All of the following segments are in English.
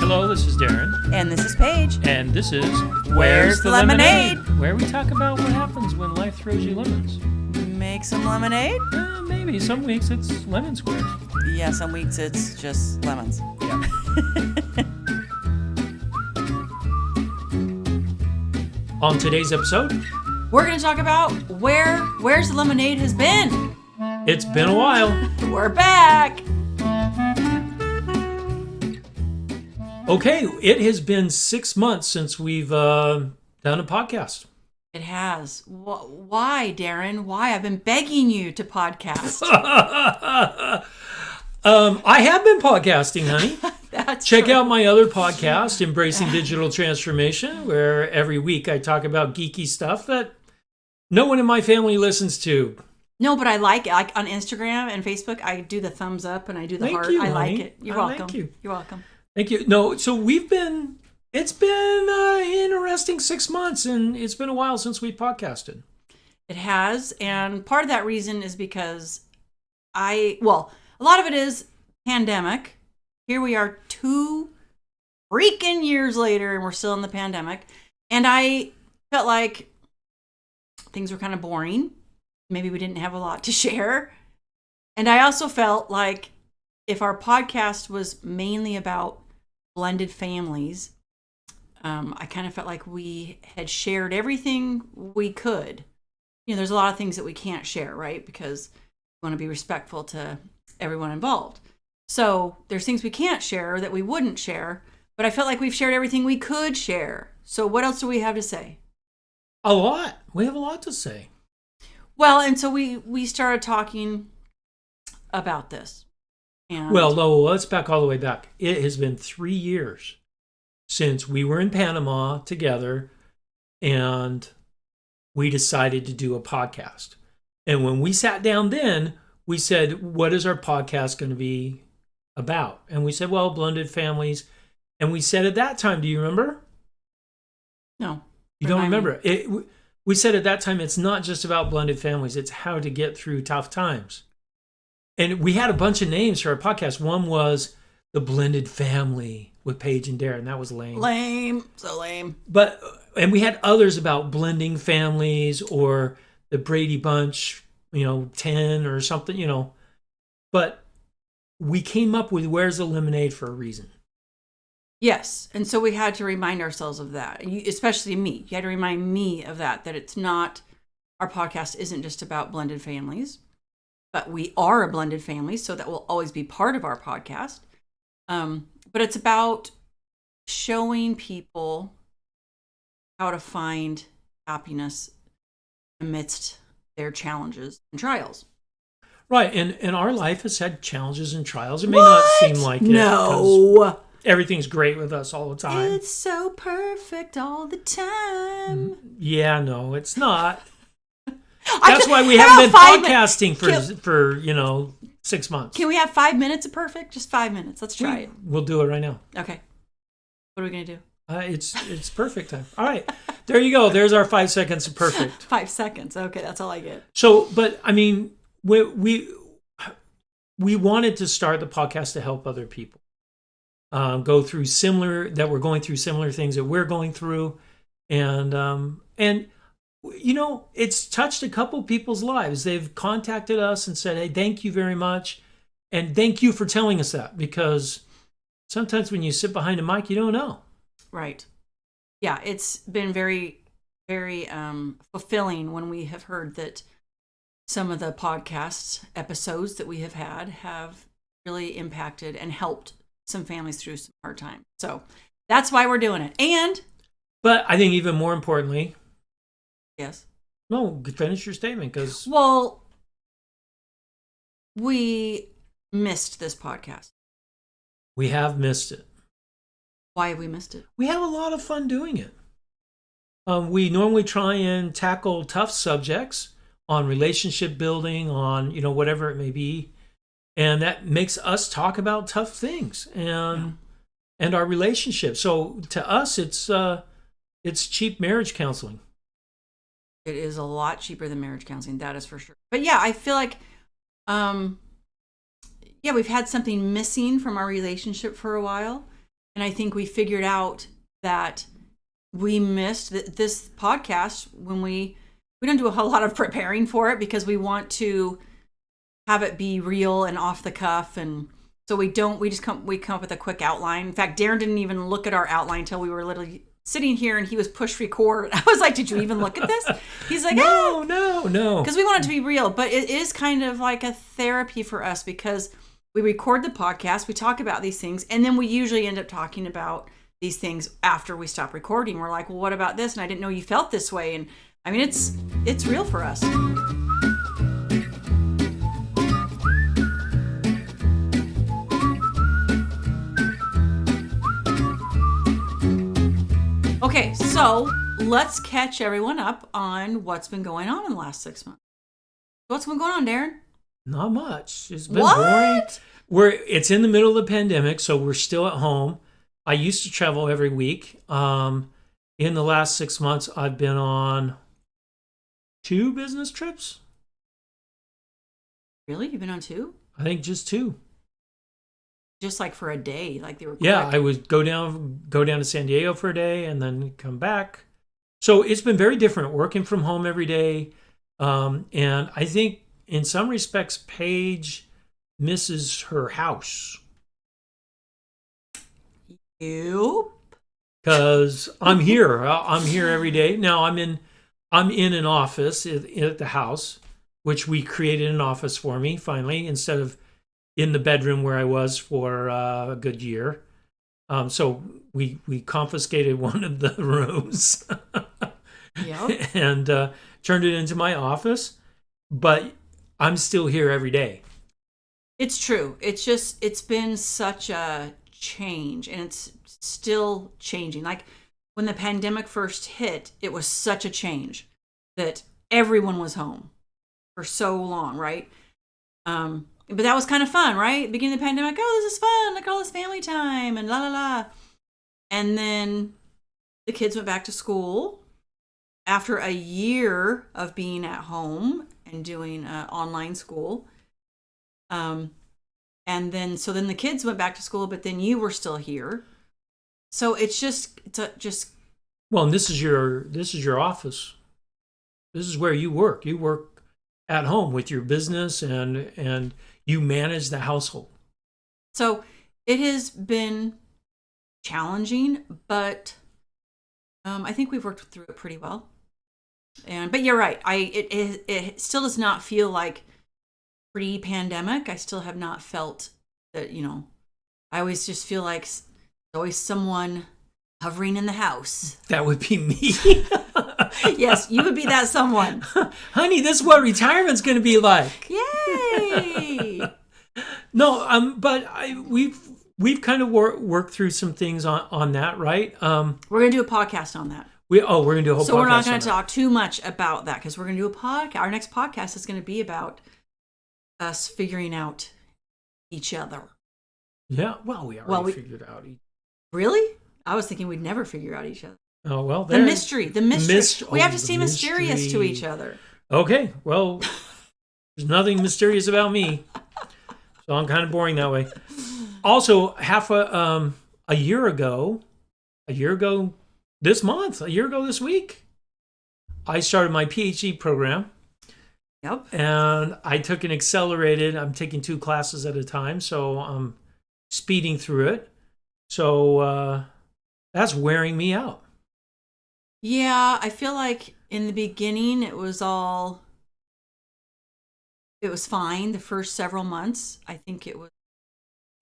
Hello, this is Darren. And this is Paige. And this is Where's the Lemonade? Where we talk about what happens when life throws you lemons. Make some lemonade? Maybe. Some weeks it's lemon squares. Yeah, some weeks it's just lemons. Yeah. On today's episode, we're going to talk about Where's the Lemonade has been. It's been a while. We're back. Okay, it has been 6 months since we've done a podcast. It has. Why, Darren? Why? I've been begging you to podcast. I have been podcasting, honey. Check out my other podcast, Embracing Digital Transformation, where every week I talk about geeky stuff that no one in my family listens to. No, but I like it. Like on Instagram and Facebook, I do the thumbs up and I do the Thank heart. you, I honey. like it. You're welcome. Thank you. You're welcome. Thank you. No, so it's been an interesting 6 months, and it's been a while since we podcasted. It has, and part of that reason is because a lot of it is pandemic. Here we are 2 freaking years later, and we're still in the pandemic. And I felt like things were kind of boring. Maybe we didn't have a lot to share. And I also felt like if our podcast was mainly about blended families, I kind of felt like we had shared everything we could. You know, there's a lot of things that we can't share, right? Because we want to be respectful to everyone involved. So there's things we can't share that we wouldn't share, but I felt like we've shared everything we could share. So what else do we have to say? A lot. We have a lot to say. Well, and so we started talking about this. And Well, no, let's back all the way back. It has been 3 years since we were in Panama together and we decided to do a podcast. And when we sat down then, we said, what is our podcast going to be about? And we said, well, blended families. And we said at that time, do you remember? No. You don't remember? We said at that time, it's not just about blended families. It's how to get through tough times. And we had a bunch of names for our podcast. One was The Blended Family with Paige and Darren. That was lame. Lame. So lame. And we had others about blending families or the Brady Bunch, 10 or something, But we came up with Where's the Lemonade for a reason. Yes. And so we had to remind ourselves of that, especially me. You had to remind me of that it's not, our podcast isn't just about blended families, but we are a blended family, so that will always be part of our podcast. But it's about showing people how to find happiness amidst their challenges and trials. Right. And our life has had challenges and trials. It may not seem like it. No. Everything's great with us all the time. It's so perfect all the time. Yeah, no, it's not. That's why we haven't been podcasting for 6 months. Can we have 5 minutes of perfect? Just 5 minutes. Let's try it. We'll do it right now. Okay. What are we going to do? It's perfect time. All right. There you go. There's our 5 seconds of perfect. 5 seconds. Okay, that's all I get. So, but I mean, we wanted to start the podcast to help other people go through we're going through similar things that we're going through. And it's touched a couple people's lives. They've contacted us and said, hey, thank you very much. And thank you for telling us that, because sometimes when you sit behind a mic, you don't know. Right. Yeah, it's been very, very fulfilling when we have heard that some of the podcast episodes that we have had have really impacted and helped some families through some hard times. So that's why we're doing it. But I think even more importantly, yes. No, finish your statement, because... Well, we missed this podcast. We have missed it. Why have we missed it? We have a lot of fun doing it. We normally try and tackle tough subjects on relationship building, on, whatever it may be. And that makes us talk about tough things and our relationship. So to us, it's cheap marriage counseling. It is a lot cheaper than marriage counseling, that is for sure. But yeah, I feel like, we've had something missing from our relationship for a while. And I think we figured out that we missed this podcast when we don't do a whole lot of preparing for it because we want to have it be real and off the cuff. And so we come up with a quick outline. In fact, Darren didn't even look at our outline until we were literally sitting here and he was push record. I was like, did you even look at this? He's like, no. Because we want it to be real, but it is kind of like a therapy for us because we record the podcast, we talk about these things, and then we usually end up talking about these things after we stop recording. We're like, well, what about this? And I didn't know you felt this way. And I mean, it's real for us. Okay, so let's catch everyone up on what's been going on in the last 6 months. What's been going on, Darren? Not much. It's been boring. It's in the middle of the pandemic, so we're still at home. I used to travel every week. In the last 6 months, I've been on 2 business trips. Really? You've been on 2? I think just 2. Just like for a day, like they were quick. Yeah, I would go down to San Diego for a day and then come back. So it's been very different working from home every day. And I think in some respects, Paige misses her house. You? Because I'm here. I'm here every day. Now I'm in an office at the house, which we created an office for me finally, instead of in the bedroom where I was for a good year. So we confiscated one of the rooms Yep. and turned it into my office. But I'm still here every day. It's true. It's been such a change, and it's still changing. Like when the pandemic first hit, it was such a change that everyone was home for so long, right? But that was kind of fun, right? Beginning of the pandemic, oh, this is fun. Look at all this family time and la la la. And then the kids went back to school after a year of being at home and doing online school. And then the kids went back to school, but then you were still here. So it's just. Well, and this is your office. This is where you work. You work at home with your business and you manage the household. So it has been challenging, but I think we've worked through it pretty well. But you're right. It still does not feel like pre-pandemic. I still have not felt that, I always just feel like there's always someone hovering in the house. That would be me. Yes, you would be that someone. Honey, this is what retirement's going to be like. Yay! No, but we've kind of worked through some things on that, right? We're going to do a podcast on that. We're going to do a whole podcast. So we're not going to talk too much about that because we're going to do a podcast. Our next podcast is going to be about us figuring out each other. Yeah, well, we already figured out each other. Really? I was thinking we'd never figure out each other. Oh, well, the mystery. We have to stay mysterious to each other. Okay, well, there's nothing mysterious about me, so I'm kind of boring that way. Also, a year ago this week, I started my PhD program. Yep. And I took an accelerated. I'm taking 2 classes at a time, so I'm speeding through it. So that's wearing me out. Yeah, I feel like in the beginning it was fine the first several months. I think it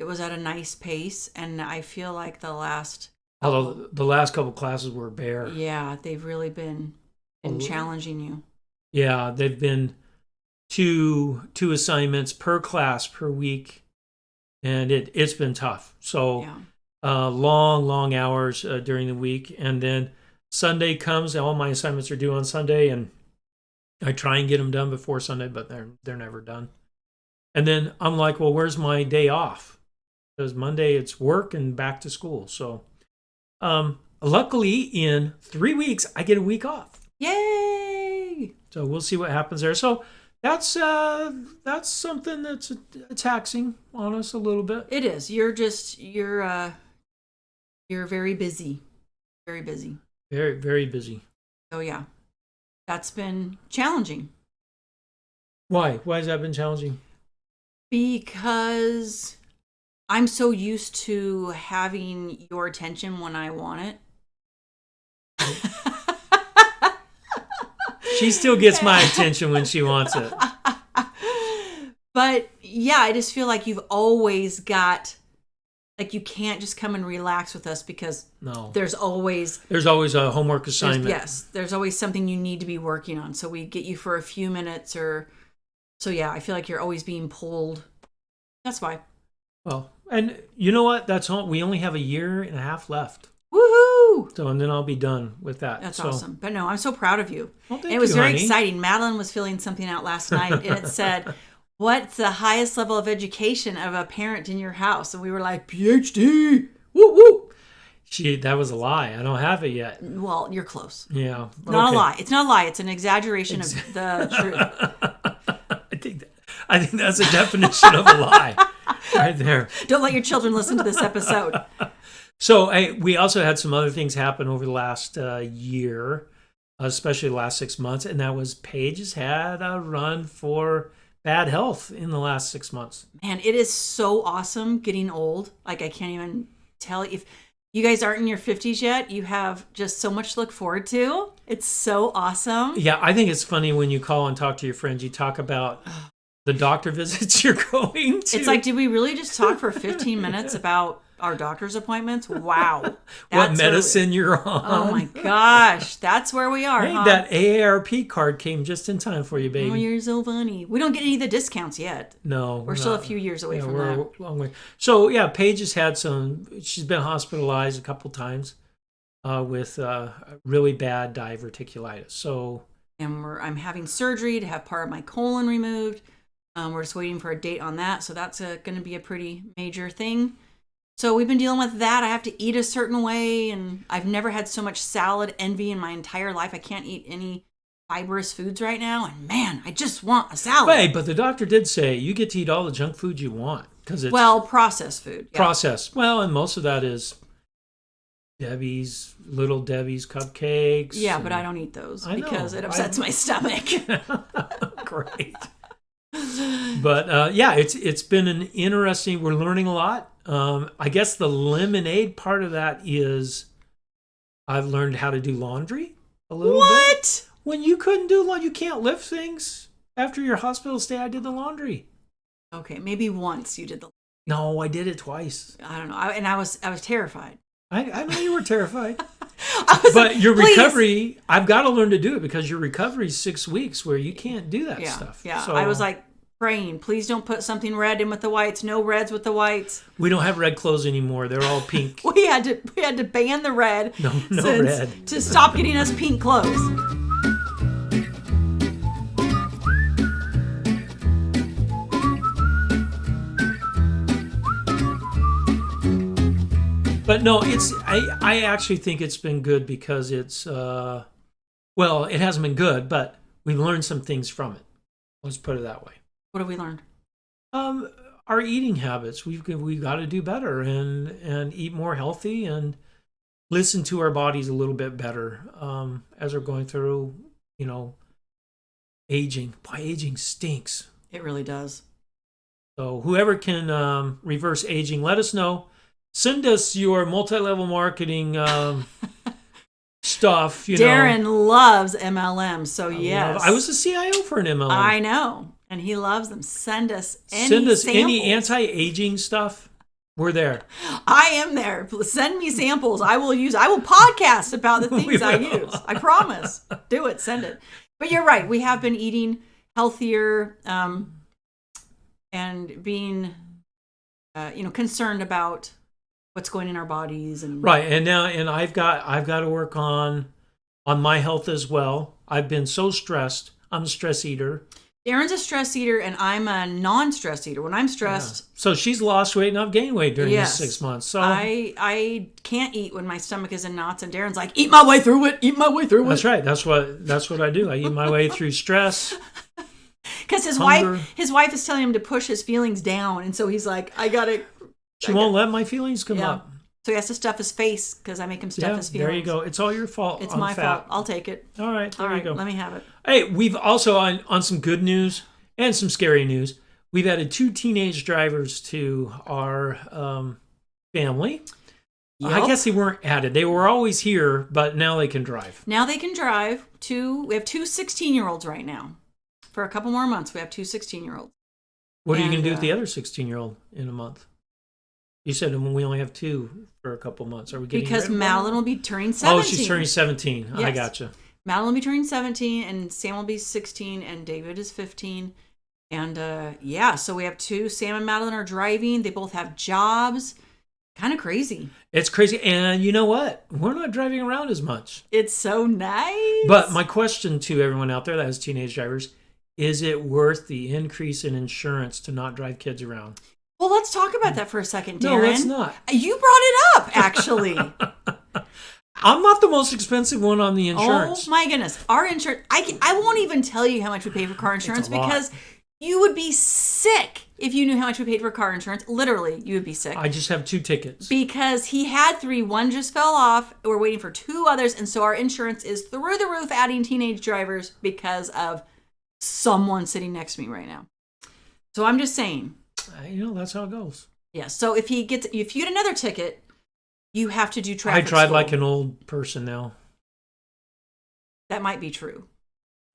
was at a nice pace, and I feel like the last couple classes were bare. Yeah, they've really been challenging you. Yeah, they've been 2 assignments per class per week, and it's been tough. So long hours during the week, and then Sunday comes, all my assignments are due on Sunday, and I try and get them done before Sunday, but they're never done. And then I'm like, well, where's my day off? Because Monday it's work and back to school. So luckily in 3 weeks, I get a week off. Yay! So we'll see what happens there. So that's something that's taxing on us a little bit. It is. You're You're very busy. Very busy. Very, very busy. So yeah, that's been challenging. Why? Why has that been challenging? Because I'm so used to having your attention when I want it. She still gets my attention when she wants it. But yeah, I just feel like you've always got, like, you can't just come and relax with us because there's always a homework assignment. There's always something you need to be working on. So we get you for a few minutes so yeah, I feel like you're always being pulled. That's why. Well, and you know what? That's all. We only have a year and a half left. Woohoo! So, and then I'll be done with that. That's awesome. But no, I'm so proud of you. Well, and it was very honey. exciting. Madeline was filling something out last night, and it said, "What's the highest level of education of a parent in your house?" And we were like, "PhD." Woo woo. That was a lie. I don't have it yet. Well, you're close. Yeah. Not a lie. It's not a lie. It's an exaggeration of the truth. I think that's a definition of a lie right there. Don't let your children listen to this episode. So we also had some other things happen over the last year, especially the last 6 months, and that was Paige has had a run for bad health in the last 6 months. Man, it is so awesome getting old. Like, I can't even tell. If you guys aren't in your 50s yet, you have just so much to look forward to. It's so awesome. Yeah, I think it's funny when you call and talk to your friends, you talk about the doctor visits you're going to. It's like, did we really just talk for 15 minutes about our doctor's appointments? Wow. What medicine you're on. Oh my gosh. That's where we are. Hey, that AARP card came just in time for you, baby. Oh, you're so funny. We don't get any of the discounts yet. No. We're still a few years away from that. We're a long way. So, yeah, Paige has had she's been hospitalized a couple times with really bad diverticulitis. So, and I'm having surgery to have part of my colon removed. We're just waiting for a date on that. So that's going to be a pretty major thing. So we've been dealing with that. I have to eat a certain way, and I've never had so much salad envy in my entire life. I can't eat any fibrous foods right now, and man, I just want a salad. Hey, but the doctor did say you get to eat all the junk food you want because it's processed food. Yeah. Processed. Well, and most of that is Little Debbie's cupcakes. Yeah, but I don't eat those because it upsets my stomach. Great. But yeah, it's been an interesting. We're learning a lot. I guess the lemonade part of that is I've learned how to do laundry a little bit. When you couldn't do laundry, you can't lift things. After your hospital stay, I did the laundry. Okay, maybe once you did the. No, I did it twice. I don't know, I was terrified. I know you were terrified. But your recovery, I've got to learn to do it because your recovery is 6 weeks where you can't do that stuff. Yeah, so, I was like praying, please don't put something red in with the whites. No reds with the whites. We don't have red clothes anymore. They're all pink. we had to ban the red. No red. To stop getting us pink clothes. But no, I actually think it's been good because it's it hasn't been good, but we've learned some things from it. Let's put it that way. What have we learned? Our eating habits. We've got to do better and eat more healthy and listen to our bodies a little bit better as we're going through, aging. Boy, aging stinks. It really does. So whoever can reverse aging, let us know. Send us your multi-level marketing stuff. Darren loves MLM, so yes. I was the CIO for an MLM. I know, and he loves them. Send us any anti-aging stuff. We're there. I am there. Send me samples. I will podcast about the things I use. I promise. Do it. Send it. But you're right. We have been eating healthier and being, concerned about what's going in our bodies and right. And now, I've got to work on my health as well. I've been so stressed. I'm a stress eater. Erin's a stress eater, and I'm a non-stress eater. When I'm stressed, so she's lost weight and I've gained weight during these 6 months. So I can't eat when my stomach is in knots, and Darren's like, "Eat my way through it. Eat my way through it." That's right. That's what I do. I eat my way through stress. Because his wife is telling him to push his feelings down, and so he's like, "I gotta." She won't let my feelings come up. So he has to stuff his face because I make him stuff his feelings. There you go. It's all your fault. It's my fault. I'll take it. All right, there you go. Let me have it. Hey, we've also, on some good news and some scary news, we've added 2 teenage drivers to our family. Yep. I guess they weren't added. They were always here, but now they can drive. Now they can drive. We have 2 16-year-olds right now. For a couple more months, we have 2 16-year-olds. What are you going to do with the other 16-year-old in a month? You said we only have 2 for a couple months. Are we getting because rid of Madeline will be turning 17. Oh, she's turning 17. Yes. I gotcha. Madeline will be turning 17, and Sam will be 16, and David is 15. And so we have 2. Sam and Madeline are driving. They both have jobs. Kind of crazy. It's crazy. And you know what? We're not driving around as much. It's so nice. But my question to everyone out there that has teenage drivers, is it worth the increase in insurance to not drive kids around? Well, let's talk about that for a second, Darren. No, let's not. You brought it up, actually. I'm not the most expensive one on the insurance. Oh, my goodness. Our insurance, I won't even tell you how much we pay for car insurance because you would be sick if you knew how much we paid for car insurance. Literally, you would be sick. I just have 2 tickets. Because he had 3. One just fell off. We're waiting for 2 others. And so our insurance is through the roof adding teenage drivers because of someone sitting next to me right now. So I'm just saying. That's how it goes. Yeah. So if you get another ticket, you have to do traffic I drive school. like an old person now. That might be true.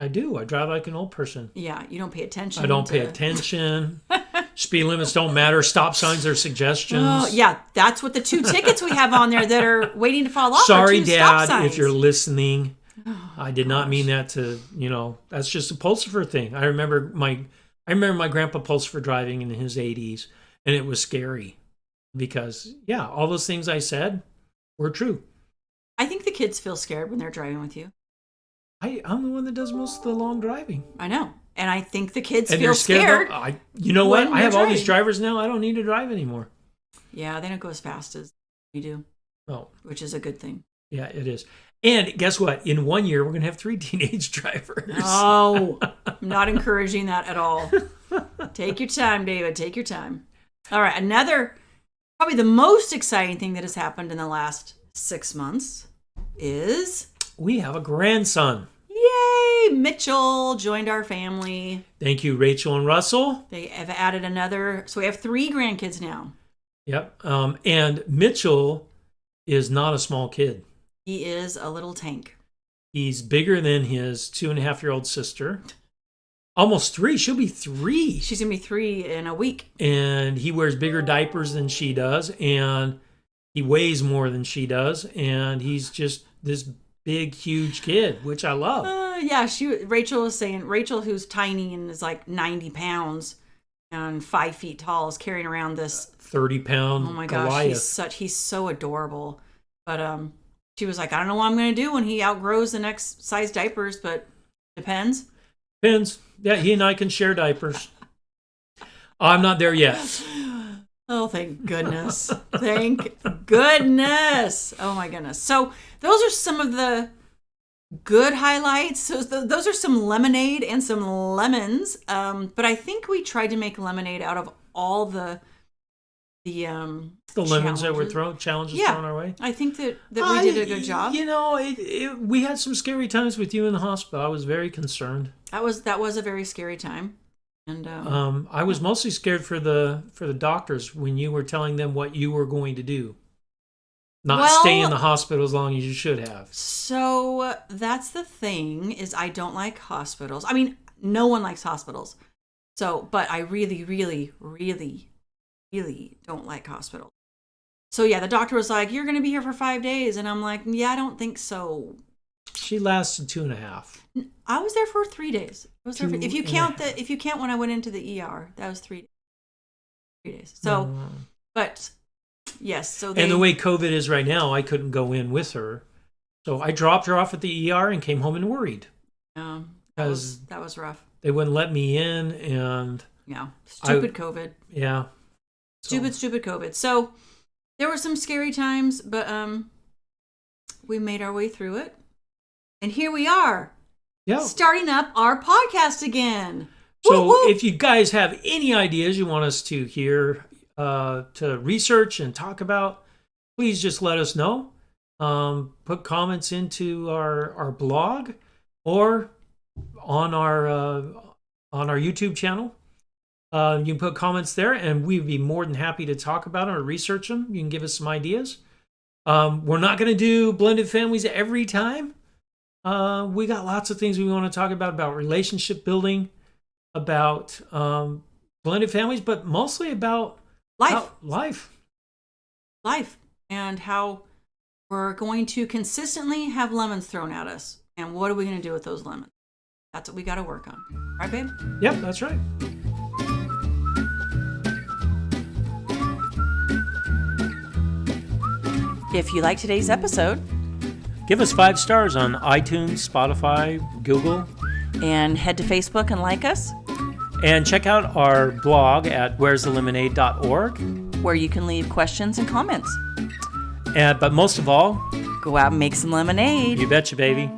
I do. I drive like an old person. Yeah, you don't pay attention. I don't pay attention. Speed limits don't matter. Stop signs are suggestions. Oh, yeah, that's what the 2 tickets we have on there that are waiting to fall off. Sorry, are 2 stop Dad, signs. if you're listening. Oh, I did not mean that to, that's just a Pulsifer thing. I remember my grandpa Pulsifer driving in his 80s, and it was scary because, all those things I said were true. I think the kids feel scared when they're driving with you. I'm the one that does most of the long driving. I know. And I think the kids and feel scared. You know what? I have all driving. these drivers now. I don't need to drive anymore. Yeah, they don't go as fast as we do. Oh. Which is a good thing. Yeah, it is. And guess what? In 1 year, we're going to have 3 teenage drivers. Oh, I'm not encouraging that at all. Take your time, David. Take your time. All right. Probably the most exciting thing that has happened in the last 6 months is... we have a grandson. Yay! Mitchell joined our family. Thank you, Rachel and Russell. They have added another. So we have 3 grandkids now. Yep. And Mitchell is not a small kid. He is a little tank. He's bigger than his 2.5-year-old sister. Almost 3. She'll be 3. She's going to be 3 in a week. And he wears bigger diapers than she does. And he weighs more than she does. And he's just this big, huge kid, which I love. Rachel was saying, Rachel, who's tiny and is like 90 pounds and 5 feet tall, is carrying around this 30-pound oh my gosh, Goliath. he's so adorable. But she was like, I don't know what I'm going to do when he outgrows the next size diapers, but depends. Depends. Yeah, he and I can share diapers. I'm not there yet. Oh, thank goodness. Thank goodness. Oh, my goodness. So those are some of the good highlights. So those are some lemonade and some lemons. But I think we tried to make lemonade out of all the lemons that were challenges thrown our way. I think that we did a good job. We had some scary times with you in the hospital. I was very concerned. That was a very scary time. And I was mostly scared for the doctors when you were telling them what you were going to do. Not stay in the hospital as long as you should have. So that's the thing, is I don't like hospitals. I mean, no one likes hospitals. So, but I really, really, really, really don't like hospitals. So yeah, the doctor was like, "You're going to be here for 5 days," and I'm like, "Yeah, I don't think so." She lasted 2.5. I was there for 3 days. I was there if you count when I went into the ER, that was 3 days. 3 days. So, but yes. So and the way COVID is right now, I couldn't go in with her, so I dropped her off at the ER and came home and worried. That was rough. They wouldn't let me in, and stupid COVID. Yeah. Stupid COVID. So there were some scary times, but we made our way through it. And here we are, starting up our podcast again. So Woo-hoo! If you guys have any ideas you want us to hear, to research and talk about, please just let us know. Put comments into our blog or on our YouTube channel. You can put comments there, and we'd be more than happy to talk about them or research them. You can give us some ideas. We're not going to do blended families every time. We got lots of things we want to talk about relationship building, about blended families, but mostly about life, and how we're going to consistently have lemons thrown at us. And what are we going to do with those lemons? That's what we got to work on. Right, babe? Yep, that's right. If you like today's episode, give us 5 stars on iTunes, Spotify, Google. And head to Facebook and like us. And check out our blog at where'sthelemonade.org, where you can leave questions and comments. But most of all, go out and make some lemonade. You betcha, baby.